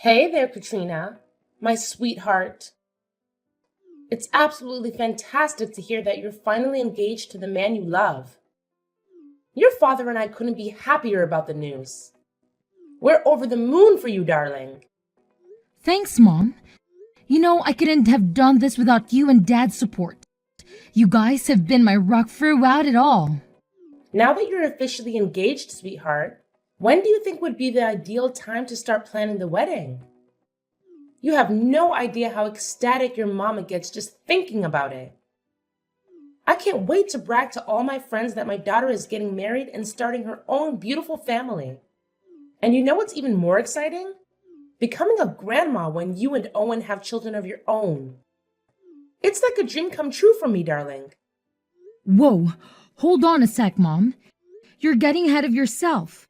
Hey there, Katrina, my sweetheart. It's absolutely fantastic to hear that you're finally engaged to the man you love. Your father and I couldn't be happier about the news. We're over the moon for you, darling. Thanks, Mom. I couldn't have done this without you and Dad's support. You guys have been my rock throughout it all. Now that you're officially engaged, sweetheart, when do you think would be the ideal time to start planning the wedding? You have no idea how ecstatic your mama gets just thinking about it. I can't wait to brag to all my friends that my daughter is getting married and starting her own beautiful family. And you know what's even more exciting? Becoming a grandma when you and Owen have children of your own. It's like a dream come true for me, darling. Whoa, hold on a sec, Mom. You're getting ahead of yourself.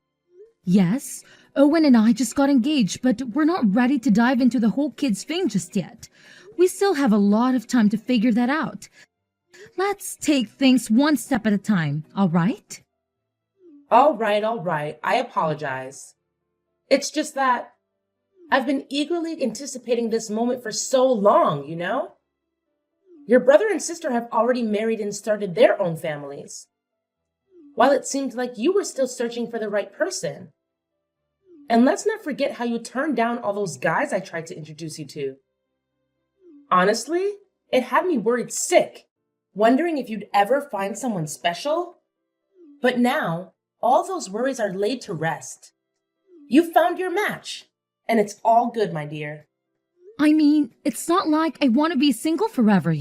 Yes, Owen and I just got engaged, but we're not ready to dive into the whole kids thing just yet. We still have a lot of time to figure that out. Let's take things one step at a time, all right? All right. I apologize. It's just that I've been eagerly anticipating this moment for so long, you know? Your brother and sister have already married and started their own families, while it seemed like you were still searching for the right person. And let's not forget how you turned down all those guys I tried to introduce you to. Honestly, it had me worried sick, wondering if you'd ever find someone special. But now, all those worries are laid to rest. You found your match, and it's all good, my dear. I mean, it's not like I want to be single forever,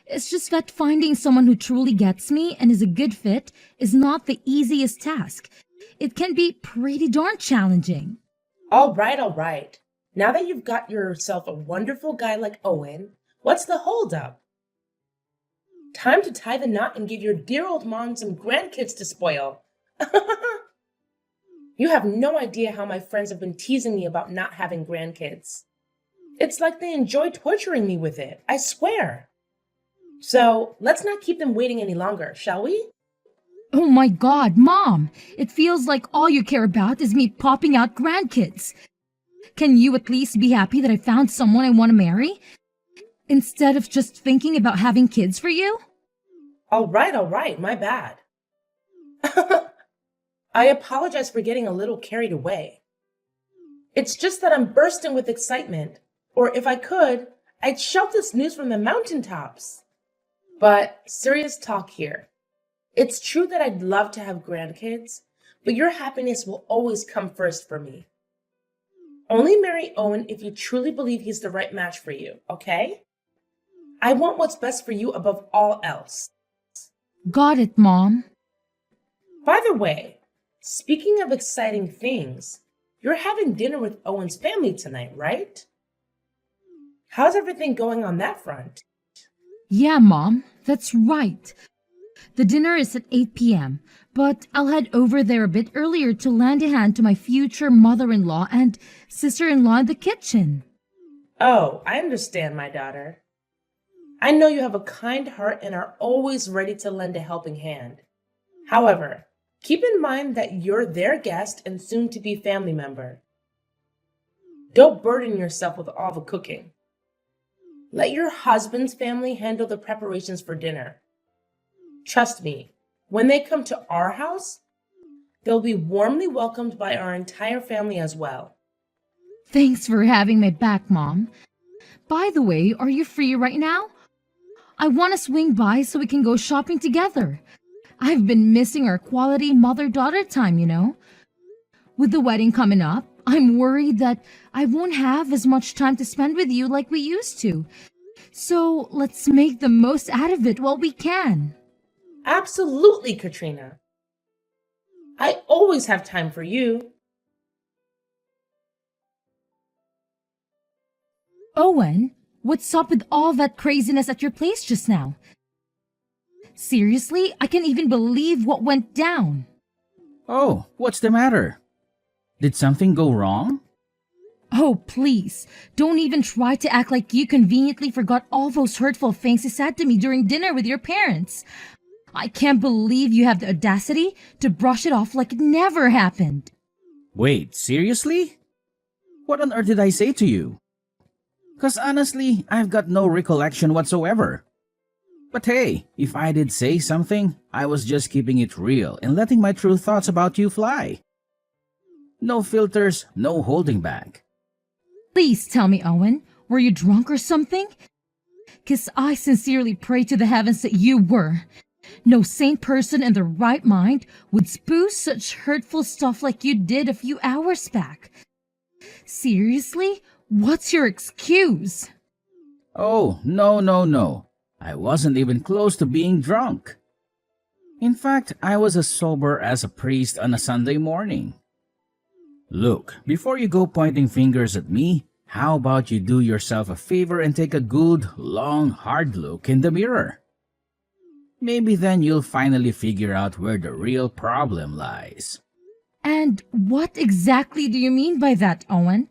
It's just that finding someone who truly gets me and is a good fit is not the easiest task. It can be pretty darn challenging. All right. Now that you've got yourself a wonderful guy like Owen, what's the holdup? Time to tie the knot and give your dear old mom some grandkids to spoil. You have no idea how my friends have been teasing me about not having grandkids. It's like they enjoy torturing me with it, I swear. So let's not keep them waiting any longer, shall we? Oh my God, Mom! It feels like all you care about is me popping out grandkids. Can you at least be happy that I found someone I want to marry? Instead of just thinking about having kids for you? All right, my bad. I apologize for getting a little carried away. It's just that I'm bursting with excitement, or if I could, I'd shout this news from the mountaintops. But serious talk here. It's true that I'd love to have grandkids, but your happiness will always come first for me. Only marry Owen if you truly believe he's the right match for you, okay? I want what's best for you above all else. Got it, Mom. By the way, speaking of exciting things, you're having dinner with Owen's family tonight, right? How's everything going on that front? Yeah, Mom, that's right. The dinner is at 8 p.m., but I'll head over there a bit earlier to lend a hand to my future mother-in-law and sister-in-law in the kitchen. Oh, I understand, my daughter. I know you have a kind heart and are always ready to lend a helping hand. However, keep in mind that you're their guest and soon-to-be family member. Don't burden yourself with all the cooking. Let your husband's family handle the preparations for dinner. Trust me, when they come to our house, they'll be warmly welcomed by our entire family as well. Thanks for having my back, Mom. By the way, are you free right now? I want to swing by so we can go shopping together. I've been missing our quality mother-daughter time. With the wedding coming up, I'm worried that I won't have as much time to spend with you like we used to. So let's make the most out of it while we can. Absolutely, Katrina. I always have time for you. Owen, what's up with all that craziness at your place just now? Seriously, I can't even believe what went down. Oh, what's the matter? Did something go wrong? Oh, please, don't even try to act like you conveniently forgot all those hurtful things you said to me during dinner with your parents. I can't believe you have the audacity to brush it off like it never happened. Wait, seriously? What on earth did I say to you? 'Cause honestly, I've got no recollection whatsoever. But hey, if I did say something, I was just keeping it real and letting my true thoughts about you fly. No filters, no holding back. Please tell me, Owen, were you drunk or something? 'Cause I sincerely pray to the heavens that you were. No sane person in their right mind would spew such hurtful stuff like you did a few hours back. Seriously? What's your excuse? Oh, no, no, no. I wasn't even close to being drunk. In fact, I was as sober as a priest on a Sunday morning. Look, before you go pointing fingers at me, how about you do yourself a favor and take a good, long, hard look in the mirror? Maybe then you'll finally figure out where the real problem lies. And what exactly do you mean by that, Owen?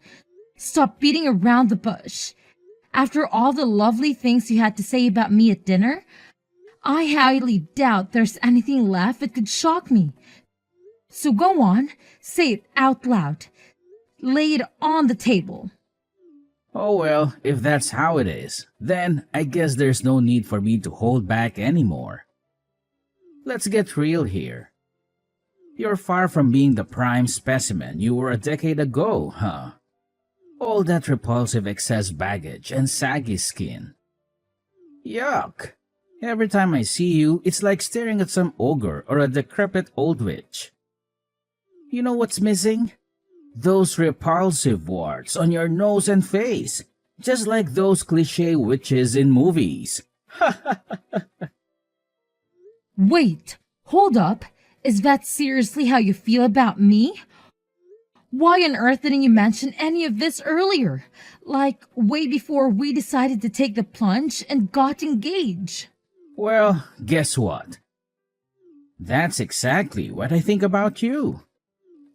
Stop beating around the bush. After all the lovely things you had to say about me at dinner, I highly doubt there's anything left that could shock me. So go on, say it out loud. Lay it on the table. Oh well, if that's how it is, then I guess there's no need for me to hold back anymore. Let's get real here. You're far from being the prime specimen you were a decade ago, huh? All that repulsive excess baggage and saggy skin. Yuck! Every time I see you, it's like staring at some ogre or a decrepit old witch. You know what's missing? Those repulsive warts on your nose and face, just like those cliché witches in movies. Wait, hold up. Is that seriously how you feel about me? Why on earth didn't you mention any of this earlier? Like, way before we decided to take the plunge and got engaged. Well, guess what? That's exactly what I think about you.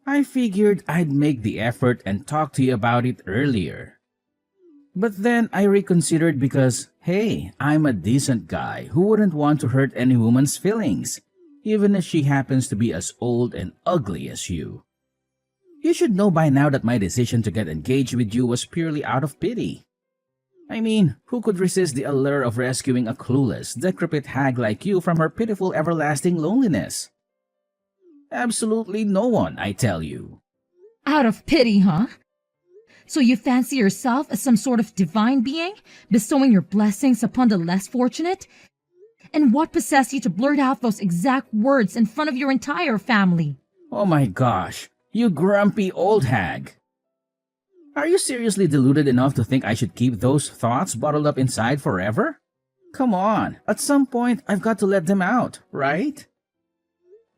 I figured I'd make the effort and talk to you about it earlier. But then I reconsidered because, hey, I'm a decent guy who wouldn't want to hurt any woman's feelings, even if she happens to be as old and ugly as you. You should know by now that my decision to get engaged with you was purely out of pity. I mean, who could resist the allure of rescuing a clueless, decrepit hag like you from her pitiful everlasting loneliness? Absolutely no one, I tell you. Out of pity, huh? So you fancy yourself as some sort of divine being, bestowing your blessings upon the less fortunate? And what possessed you to blurt out those exact words in front of your entire family? Oh my gosh, you grumpy old hag. Are you seriously deluded enough to think I should keep those thoughts bottled up inside forever? Come on, at some point I've got to let them out, right?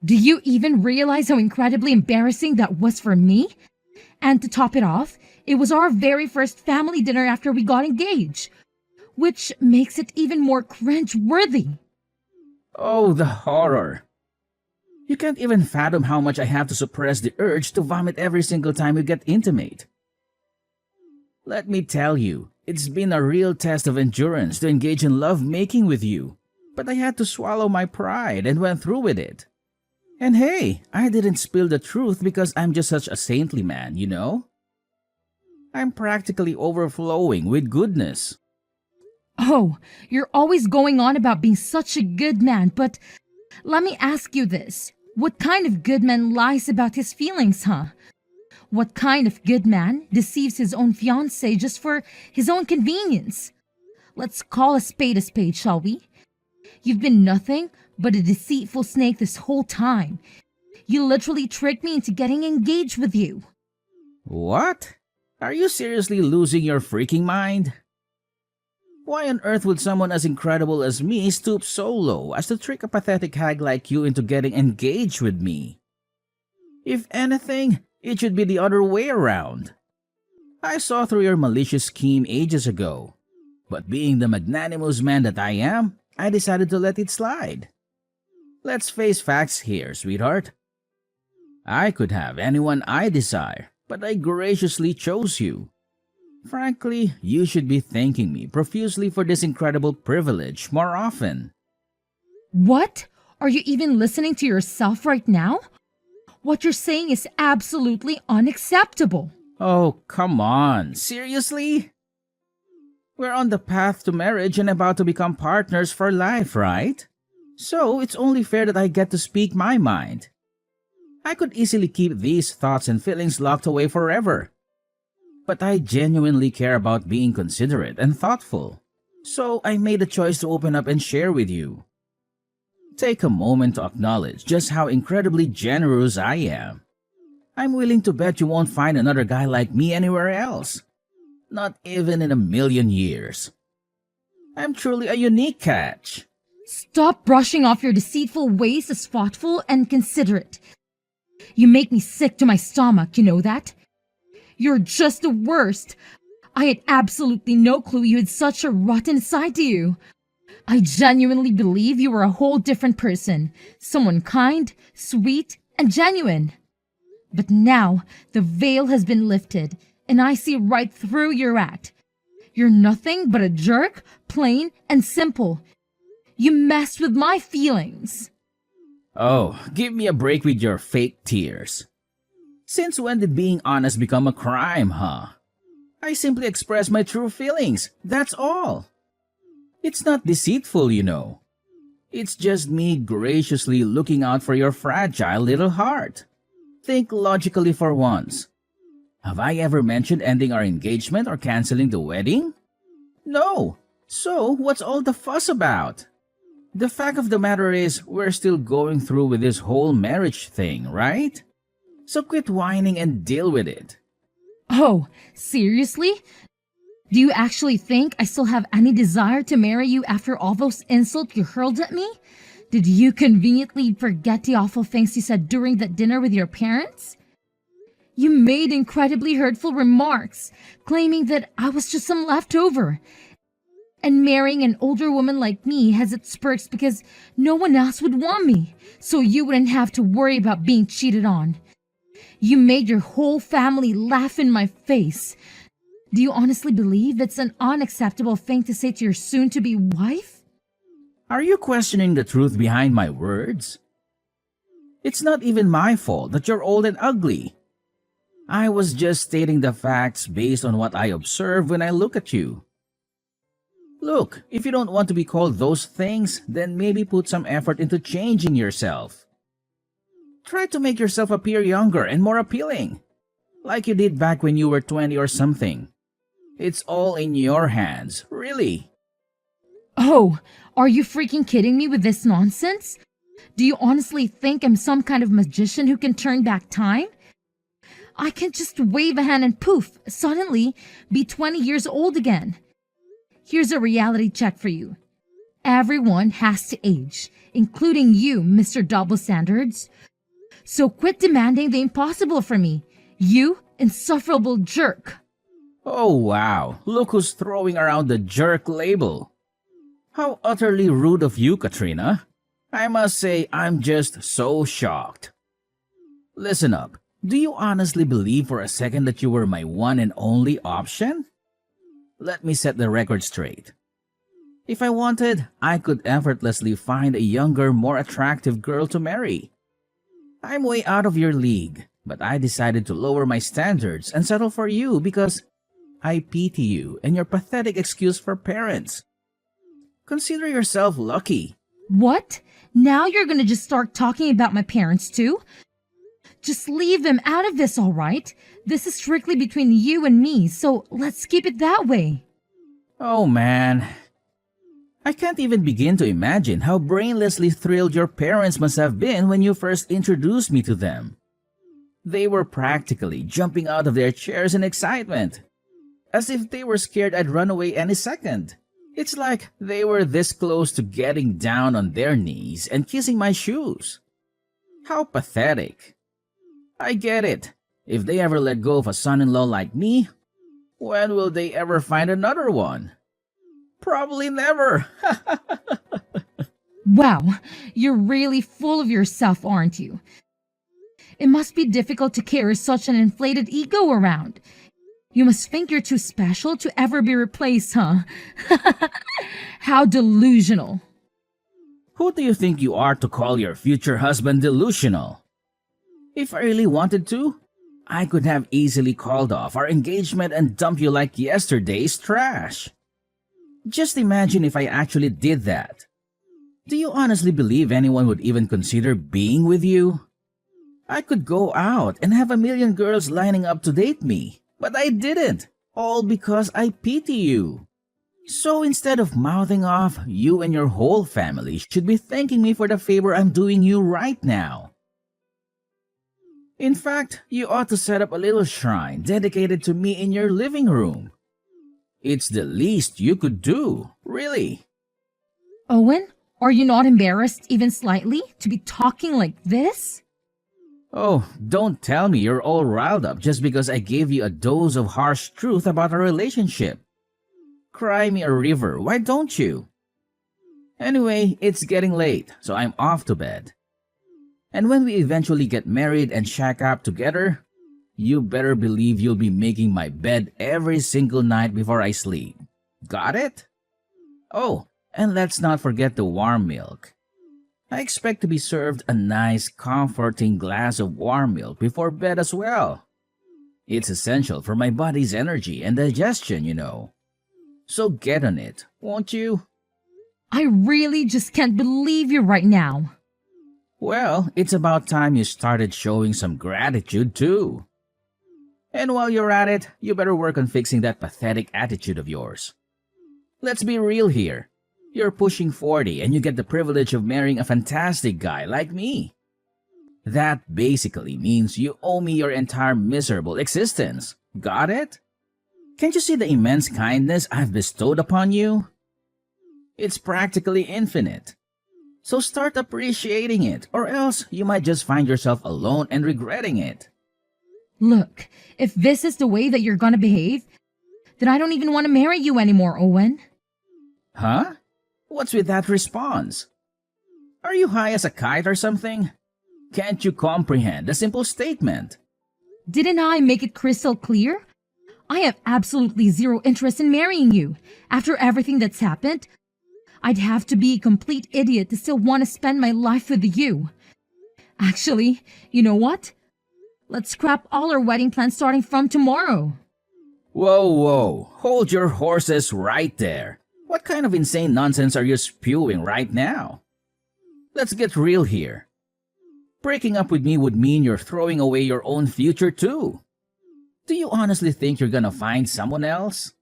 Do you even realize how incredibly embarrassing that was for me? And to top it off, it was our very first family dinner after we got engaged, which makes it even more cringe-worthy. Oh, the horror. You can't even fathom how much I have to suppress the urge to vomit every single time we get intimate. Let me tell you, it's been a real test of endurance to engage in love-making with you, but I had to swallow my pride and went through with it. And hey, I didn't spill the truth because I'm just such a saintly man, you know? I'm practically overflowing with goodness. Oh, you're always going on about being such a good man, but let me ask you this. What kind of good man lies about his feelings, huh? What kind of good man deceives his own fiancé just for his own convenience? Let's call a spade, shall we? You've been nothing but a deceitful snake this whole time. You literally tricked me into getting engaged with you. What? Are you seriously losing your freaking mind? Why on earth would someone as incredible as me stoop so low as to trick a pathetic hag like you into getting engaged with me? If anything, it should be the other way around. I saw through your malicious scheme ages ago, but being the magnanimous man that I am, I decided to let it slide. Let's face facts here, sweetheart. I could have anyone I desire, but I graciously chose you. Frankly, you should be thanking me profusely for this incredible privilege more often. What? Are you even listening to yourself right now? What you're saying is absolutely unacceptable. Oh, come on. Seriously? We're on the path to marriage and about to become partners for life, right? So it's only fair that I get to speak my mind. I could easily keep these thoughts and feelings locked away forever. But I genuinely care about being considerate and thoughtful. So I made a choice to open up and share with you. Take a moment to acknowledge just how incredibly generous I am. I'm willing to bet you won't find another guy like me anywhere else. Not even in a million years. I'm truly a unique catch. Stop brushing off your deceitful ways as thoughtful and considerate. You make me sick to my stomach, you know that? You're just the worst. I had absolutely no clue you had such a rotten side to you. I genuinely believe you were a whole different person. Someone kind, sweet, and genuine. But now the veil has been lifted, and I see right through your act. You're nothing but a jerk, plain and simple. You messed with my feelings. Oh, give me a break with your fake tears. Since when did being honest become a crime, huh? I simply express my true feelings, that's all. It's not deceitful, you know. It's just me graciously looking out for your fragile little heart. Think logically for once. Have I ever mentioned ending our engagement or canceling the wedding? No. So, what's all the fuss about? The fact of the matter is, we're still going through with this whole marriage thing, right? So quit whining and deal with it. Oh, seriously? Do you actually think I still have any desire to marry you after all those insults you hurled at me? Did you conveniently forget the awful things you said during that dinner with your parents? You made incredibly hurtful remarks, claiming that I was just some leftover. And marrying an older woman like me has its perks because no one else would want me, so you wouldn't have to worry about being cheated on. You made your whole family laugh in my face. Do you honestly believe it's an unacceptable thing to say to your soon-to-be wife? Are you questioning the truth behind my words? It's not even my fault that you're old and ugly. I was just stating the facts based on what I observe when I look at you. Look, if you don't want to be called those things, then maybe put some effort into changing yourself. Try to make yourself appear younger and more appealing, like you did back when you were 20 or something. It's all in your hands, really. Oh, are you freaking kidding me with this nonsense? Do you honestly think I'm some kind of magician who can turn back time? I can just wave a hand and poof, suddenly be 20 years old again. Here's a reality check for you. Everyone has to age, including you, Mr. Double Standards. So quit demanding the impossible from me, you insufferable jerk. Oh wow, look who's throwing around the jerk label. How utterly rude of you, Katrina. I must say I'm just so shocked. Listen up, do you honestly believe for a second that you were my one and only option? Let me set the record straight. If I wanted, I could effortlessly find a younger, more attractive girl to marry. I'm way out of your league, but I decided to lower my standards and settle for you because I pity you and your pathetic excuse for parents. Consider yourself lucky. What? Now you're gonna just start talking about my parents too? Just leave them out of this, all right? This is strictly between you and me, so let's keep it that way. Oh man. I can't even begin to imagine how brainlessly thrilled your parents must have been when you first introduced me to them. They were practically jumping out of their chairs in excitement, as if they were scared I'd run away any second. It's like they were this close to getting down on their knees and kissing my shoes. How pathetic. I get it. If they ever let go of a son-in-law like me, when will they ever find another one? Probably never. Wow, you're really full of yourself, aren't you? It must be difficult to carry such an inflated ego around. You must think you're too special to ever be replaced, huh? How delusional. Who do you think you are to call your future husband delusional? If I really wanted to, I could have easily called off our engagement and dumped you like yesterday's trash. Just imagine if I actually did that. Do you honestly believe anyone would even consider being with you? I could go out and have a million girls lining up to date me, but I didn't, all because I pity you. So instead of mouthing off, you and your whole family should be thanking me for the favor I'm doing you right now. In fact, you ought to set up a little shrine dedicated to me in your living room. It's the least you could do, really. Owen, are you not embarrassed even slightly to be talking like this? Oh, don't tell me you're all riled up just because I gave you a dose of harsh truth about our relationship. Cry me a river, why don't you? Anyway, it's getting late, so I'm off to bed. And when we eventually get married and shack up together, you better believe you'll be making my bed every single night before I sleep. Got it? Oh, and let's not forget the warm milk. I expect to be served a nice, comforting glass of warm milk before bed as well. It's essential for my body's energy and digestion, you know. So get on it, won't you? I really just can't believe you right now. Well, it's about time you started showing some gratitude too. And while you're at it, you better work on fixing that pathetic attitude of yours. Let's be real here. You're pushing 40 and you get the privilege of marrying a fantastic guy like me. That basically means you owe me your entire miserable existence. Got it? Can't you see the immense kindness I've bestowed upon you? It's practically infinite. So start appreciating it, or else you might just find yourself alone and regretting it. Look, if this is the way that you're gonna behave, then I don't even want to marry you anymore, Owen. Huh? What's with that response? Are you high as a kite or something? Can't you comprehend a simple statement? Didn't I make it crystal clear? I have absolutely zero interest in marrying you. After everything that's happened, I'd have to be a complete idiot to still want to spend my life with you. Actually, you know what? Let's scrap all our wedding plans starting from tomorrow. Whoa, hold your horses right there. What kind of insane nonsense are you spewing right now? Let's get real here. Breaking up with me would mean you're throwing away your own future too. Do you honestly think you're gonna find someone else?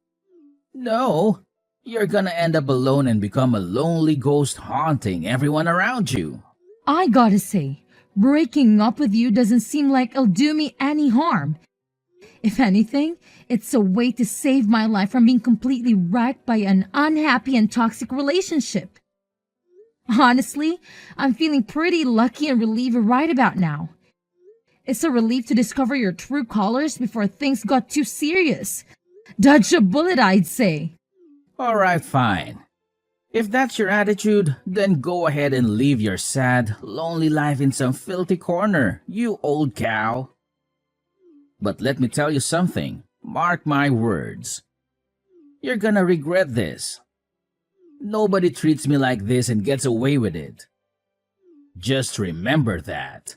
No, you're gonna end up alone and become a lonely ghost haunting everyone around you. I gotta say, breaking up with you doesn't seem like it'll do me any harm. If anything, it's a way to save my life from being completely wrecked by an unhappy and toxic relationship. Honestly, I'm feeling pretty lucky and relieved right about now. It's a relief to discover your true colors before things got too serious. Dodge a bullet, I'd say. Alright, fine. If that's your attitude, then go ahead and live your sad, lonely life in some filthy corner, you old cow. But let me tell you something, mark my words. You're gonna regret this. Nobody treats me like this and gets away with it. Just remember that.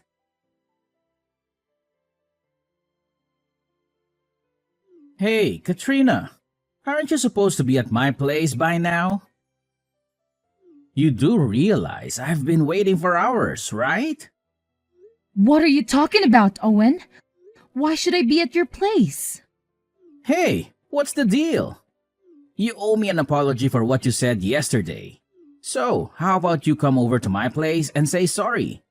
Hey, Katrina, aren't you supposed to be at my place by now? You do realize I've been waiting for hours, right? What are you talking about, Owen? Why should I be at your place? Hey, what's the deal? You owe me an apology for what you said yesterday. So, how about you come over to my place and say sorry?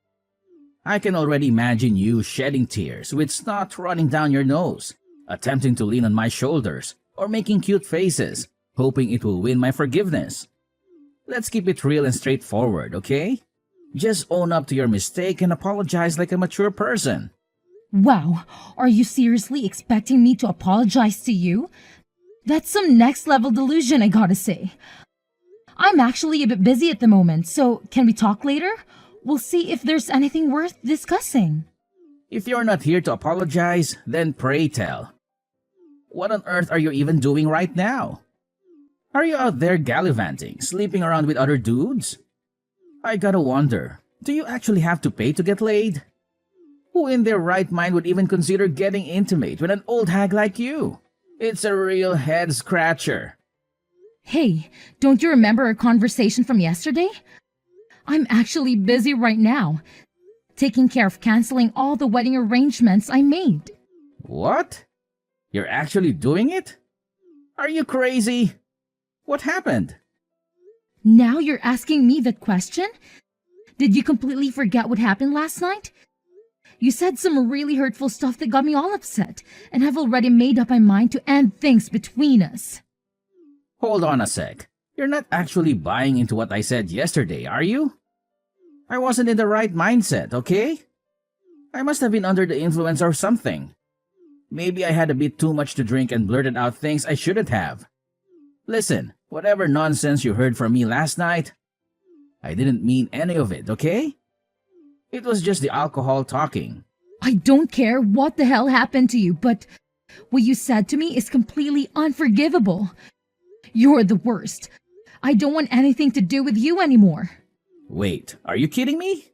I can already imagine you shedding tears with snot running down your nose, attempting to lean on my shoulders, or making cute faces, hoping it will win my forgiveness. Let's keep it real and straightforward, okay? Just own up to your mistake and apologize like a mature person. Wow, are you seriously expecting me to apologize to you? That's some next level delusion, I gotta say. I'm actually a bit busy at the moment, so can we talk later? We'll see if there's anything worth discussing. If you're not here to apologize, then pray tell. What on earth are you even doing right now? Are you out there gallivanting, sleeping around with other dudes? I gotta wonder, do you actually have to pay to get laid? Who in their right mind would even consider getting intimate with an old hag like you? It's a real head scratcher. Hey, don't you remember our conversation from yesterday? I'm actually busy right now, taking care of canceling all the wedding arrangements I made. What? You're actually doing it? Are you crazy? What happened? Now you're asking me that question? Did you completely forget what happened last night? You said some really hurtful stuff that got me all upset, and have already made up my mind to end things between us. Hold on a sec. You're not actually buying into what I said yesterday, are you? I wasn't in the right mindset, okay? I must have been under the influence or something. Maybe I had a bit too much to drink and blurted out things I shouldn't have. Listen, whatever nonsense you heard from me last night, I didn't mean any of it, okay? It was just the alcohol talking. I don't care what the hell happened to you, but what you said to me is completely unforgivable. You're the worst. I don't want anything to do with you anymore. Wait, are you kidding me?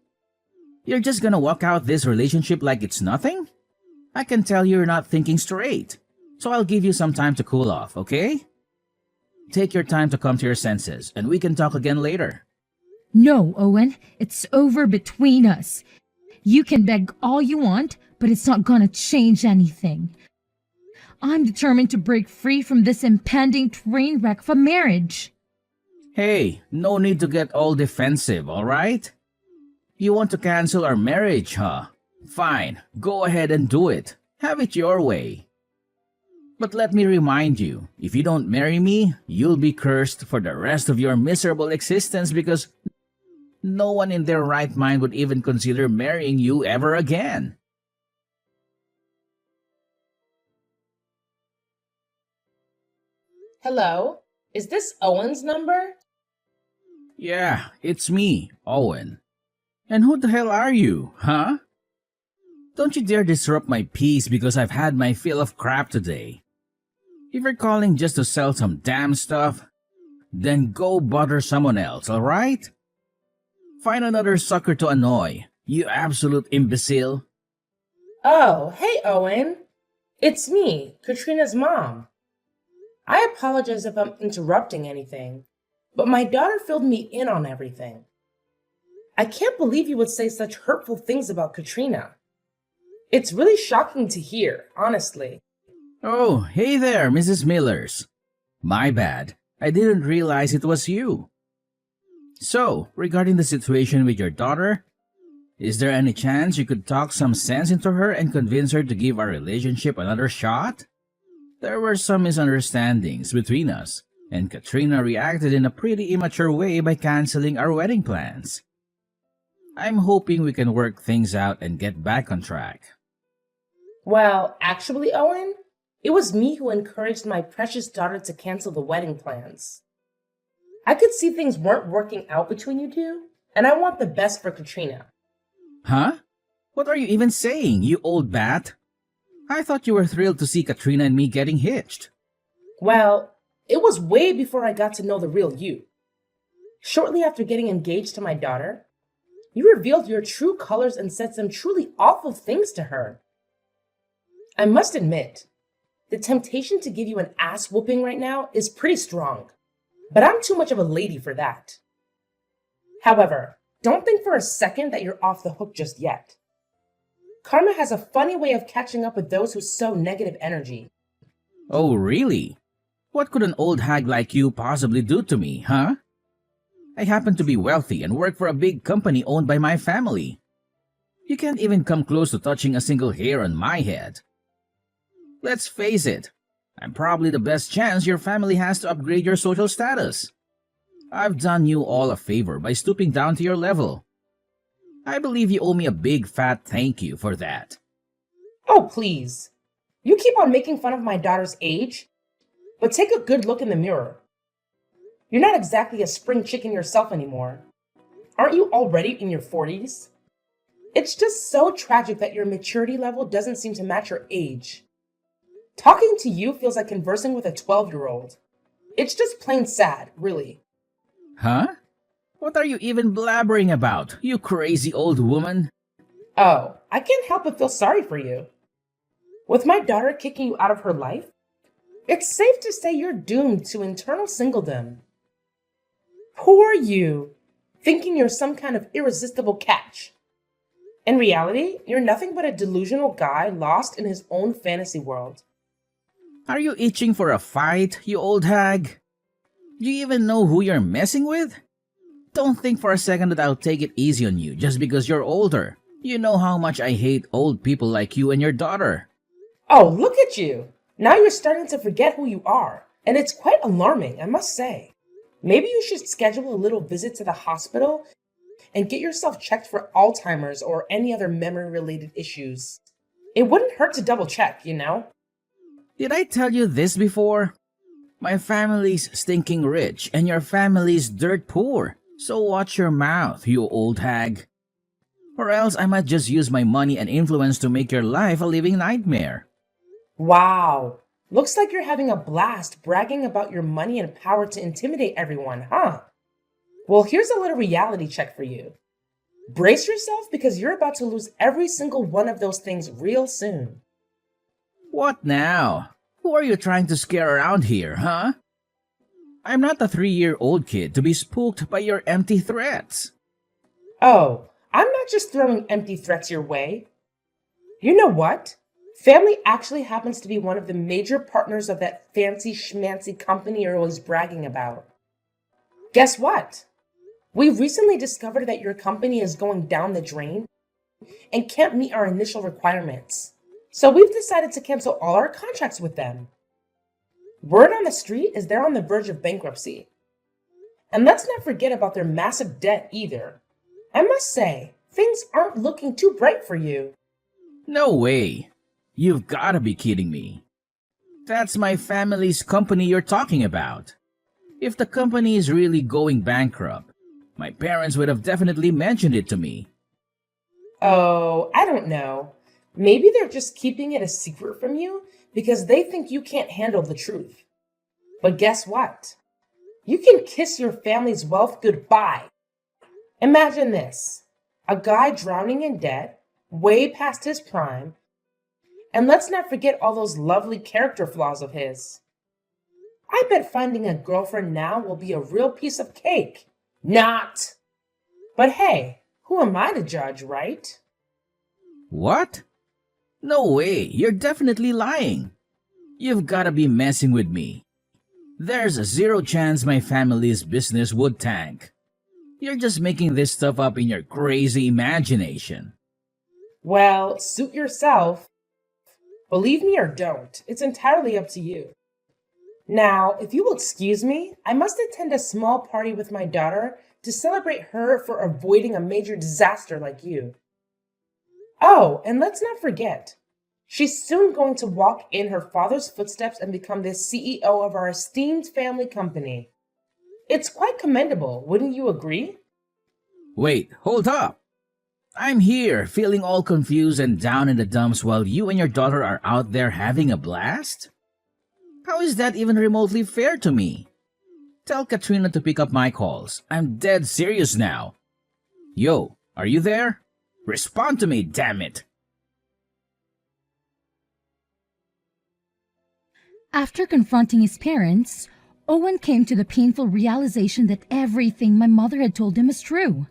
You're just gonna walk out this relationship like it's nothing? I can tell you're not thinking straight. So I'll give you some time to cool off, okay? Take your time to come to your senses, and we can talk again later. No, Owen, it's over between us. You can beg all you want, but it's not gonna change anything. I'm determined to break free from this impending train wreck of a marriage. Hey, no need to get all defensive, alright? You want to cancel our marriage, huh? Fine, go ahead and do it. Have it your way. But let me remind you, if you don't marry me, you'll be cursed for the rest of your miserable existence because no one in their right mind would even consider marrying you ever again. Hello? Is this Owen's number? Yeah, it's me, Owen. And who the hell are you, huh? Don't you dare disrupt my peace because I've had my fill of crap today. If you're calling just to sell some damn stuff, then go bother someone else, alright? Find another sucker to annoy, you absolute imbecile. Oh, hey, Owen. It's me, Katrina's mom. I apologize if I'm interrupting anything, but my daughter filled me in on everything. I can't believe you would say such hurtful things about Katrina. It's really shocking to hear, honestly. Oh, hey there, Mrs. Millers. My bad. I didn't realize it was you. So, regarding the situation with your daughter, is there any chance you could talk some sense into her and convince her to give our relationship another shot? There were some misunderstandings between us, and Katrina reacted in a pretty immature way by canceling our wedding plans. I'm hoping we can work things out and get back on track. Well, actually, Owen, it was me who encouraged my precious daughter to cancel the wedding plans. I could see things weren't working out between you two, and I want the best for Katrina. Huh? What are you even saying, you old bat? I thought you were thrilled to see Katrina and me getting hitched. Well, it was way before I got to know the real you. Shortly after getting engaged to my daughter, you revealed your true colors and said some truly awful things to her. I must admit, the temptation to give you an ass whooping right now is pretty strong, but I'm too much of a lady for that. However, don't think for a second that you're off the hook just yet. Karma has a funny way of catching up with those who sow negative energy. Oh, really? What could an old hag like you possibly do to me, huh? I happen to be wealthy and work for a big company owned by my family. You can't even come close to touching a single hair on my head. Let's face it, I'm probably the best chance your family has to upgrade your social status. I've done you all a favor by stooping down to your level. I believe you owe me a big fat thank you for that. Oh, please. You keep on making fun of my daughter's age, but take a good look in the mirror. You're not exactly a spring chicken yourself anymore. Aren't you already in your 40s? It's just so tragic that your maturity level doesn't seem to match your age. Talking to you feels like conversing with a 12-year-old. It's just plain sad, really. Huh? What are you even blabbering about, you crazy old woman? Oh, I can't help but feel sorry for you. With my daughter kicking you out of her life, it's safe to say you're doomed to eternal singledom. Poor you, thinking you're some kind of irresistible catch. In reality, you're nothing but a delusional guy lost in his own fantasy world. Are you itching for a fight, you old hag? Do you even know who you're messing with? Don't think for a second that I'll take it easy on you just because you're older. You know how much I hate old people like you and your daughter. Oh, look at you! Now you're starting to forget who you are, and it's quite alarming, I must say. Maybe you should schedule a little visit to the hospital and get yourself checked for Alzheimer's or any other memory-related issues. It wouldn't hurt to double check, you know? Did I tell you this before? My family's stinking rich and your family's dirt poor. So watch your mouth, you old hag. Or else I might just use my money and influence to make your life a living nightmare. Wow, looks like you're having a blast bragging about your money and power to intimidate everyone, huh? Well, here's a little reality check for you. Brace yourself because you're about to lose every single one of those things real soon. What now? Who are you trying to scare around here, huh? I'm not a 3-year-old kid to be spooked by your empty threats. Oh, I'm not just throwing empty threats your way. You know what? Family actually happens to be one of the major partners of that fancy schmancy company you're always bragging about. Guess what? We recently discovered that your company is going down the drain and can't meet our initial requirements. So we've decided to cancel all our contracts with them. Word on the street is they're on the verge of bankruptcy. And let's not forget about their massive debt either. I must say, things aren't looking too bright for you. No way. You've gotta be kidding me. That's my family's company you're talking about. If the company is really going bankrupt, my parents would have definitely mentioned it to me. Oh, I don't know. Maybe they're just keeping it a secret from you because they think you can't handle the truth. But guess what? You can kiss your family's wealth goodbye. Imagine this. A guy drowning in debt, way past his prime, and let's not forget all those lovely character flaws of his. I bet finding a girlfriend now will be a real piece of cake. Not. But hey, who am I to judge, right? What? No way, you're definitely lying. You've gotta be messing with me. There's a zero chance my family's business would tank. You're just making this stuff up in your crazy imagination. Well, suit yourself. Believe me or don't, it's entirely up to you. Now, if you will excuse me, I must attend a small party with my daughter to celebrate her for avoiding a major disaster like you. Oh, and let's not forget, she's soon going to walk in her father's footsteps and become the CEO of our esteemed family company. It's quite commendable, wouldn't you agree? Wait, hold up. I'm here feeling all confused and down in the dumps while you and your daughter are out there having a blast? How is that even remotely fair to me? Tell Katrina to pick up my calls. I'm dead serious now. Yo, are you there? Respond to me, damn it! After confronting his parents, Owen came to the painful realization that everything my mother had told him was true.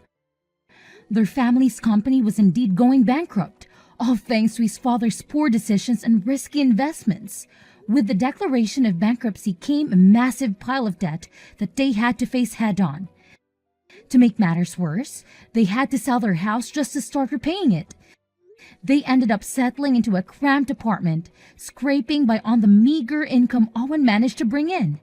Their family's company was indeed going bankrupt, all thanks to his father's poor decisions and risky investments. With the declaration of bankruptcy came a massive pile of debt that they had to face head-on. To make matters worse, they had to sell their house just to start repaying it. They ended up settling into a cramped apartment, scraping by on the meager income Owen managed to bring in.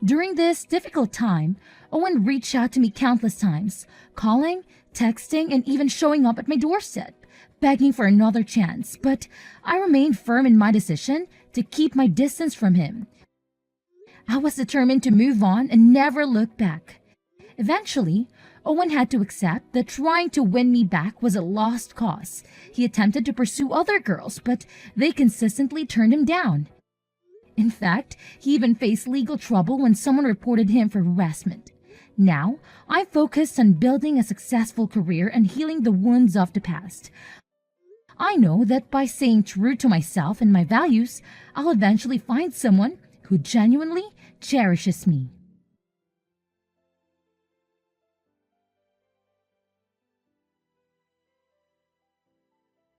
During this difficult time, Owen reached out to me countless times, calling, texting, and even showing up at my doorstep, begging for another chance, but I remained firm in my decision to keep my distance from him. I was determined to move on and never look back. Eventually, Owen had to accept that trying to win me back was a lost cause. He attempted to pursue other girls, but they consistently turned him down. In fact, he even faced legal trouble when someone reported him for harassment. Now, I'm focused on building a successful career and healing the wounds of the past. I know that by staying true to myself and my values, I'll eventually find someone who genuinely cherishes me.